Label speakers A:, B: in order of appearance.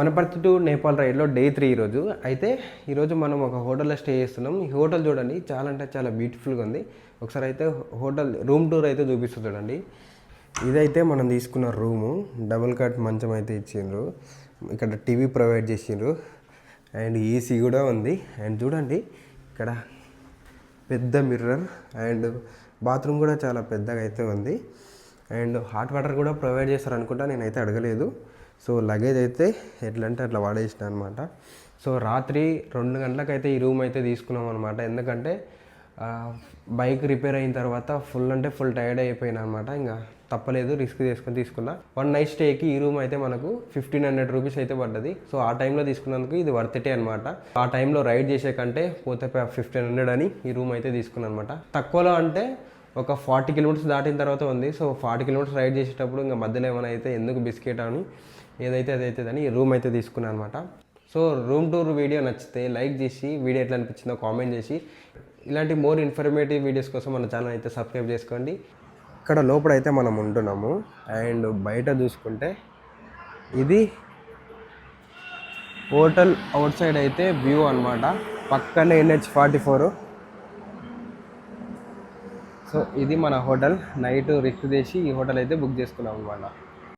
A: Wanaparthy to Nepal రైడ్లో day 3 ఈరోజు. అయితే ఈరోజు మనం ఒక హోటల్లో స్టే చేస్తున్నాం. ఈ హోటల్ చూడండి చాలా అంటే చాలా బ్యూటిఫుల్గా ఉంది. ఒకసారి అయితే హోటల్ రూమ్ టూర్ అయితే చూపిస్తుంది చూడండి. ఇదైతే మనం తీసుకున్న రూము. డబుల్ కాట్ మంచం అయితే ఇచ్చిండ్రు. ఇక్కడ టీవీ ప్రొవైడ్ చేసిండ్రు అండ్ ఏసీ కూడా ఉంది. అండ్ చూడండి ఇక్కడ పెద్ద మిర్రర్ అండ్ బాత్రూమ్ కూడా చాలా పెద్దగా అయితే ఉంది. అండ్ హాట్ వాటర్ కూడా ప్రొవైడ్ చేస్తారు అనుకుంటా, నేనైతే అడగలేదు. సో లగేజ్ అయితే ఎట్లా అంటే అట్లా వాడేసిన అనమాట. సో రాత్రి 2 గంటలకైతే ఈ రూమ్ అయితే తీసుకున్నాం అనమాట. ఎందుకంటే బైక్ రిపేర్ అయిన తర్వాత ఫుల్ టైర్డ్ అయిపోయినా అనమాట. ఇంకా తప్పలేదు, రిస్క్ తీసుకున్నా. 1 నైట్ స్టేకి ఈ రూమ్ అయితే మనకు 1500 రూపీస్ అయితే పడ్డది. సో ఆ టైంలో తీసుకున్నందుకు ఇది వర్తిటే అనమాట. ఆ టైంలో రైడ్ చేసే కంటే పోతే 1500 అని ఈ రూమ్ అయితే తీసుకున్నాను అనమాట. తక్కువలో అంటే ఒక 40 కిలోమీటర్స్ దాటిన తర్వాత ఉంది. సో 40 కిలోమీటర్స్ రైడ్ చేసేటప్పుడు ఇంకా మధ్యలో ఏమైనా అయితే ఎందుకు బిస్కెట్ అని ఏదైతే అదైతే అని ఈ రూమ్ అయితే తీసుకున్నాను అనమాట. సో రూమ్ టూర్ వీడియో నచ్చితే లైక్ చేసి, వీడియో ఎట్లా అనిపించిందో కామెంట్ చేసి, ఇలాంటి మోర్ ఇన్ఫర్మేటివ్ వీడియోస్ కోసం మన ఛానల్ అయితే సబ్స్క్రైబ్ చేసుకోండి. ఇక్కడ లోపల అయితే మనం ఉంటున్నాము అండ్ బయట చూసుకుంటే ఇది హోటల్ అవుట్ సైడ్ అయితే వ్యూ అనమాట. పక్కనే NH44. సో ఇది మన హోటల్. నైట్ రిస్క్ చేసి ఈ హోటల్ అయితే బుక్ చేసుకున్నాం అనమాట.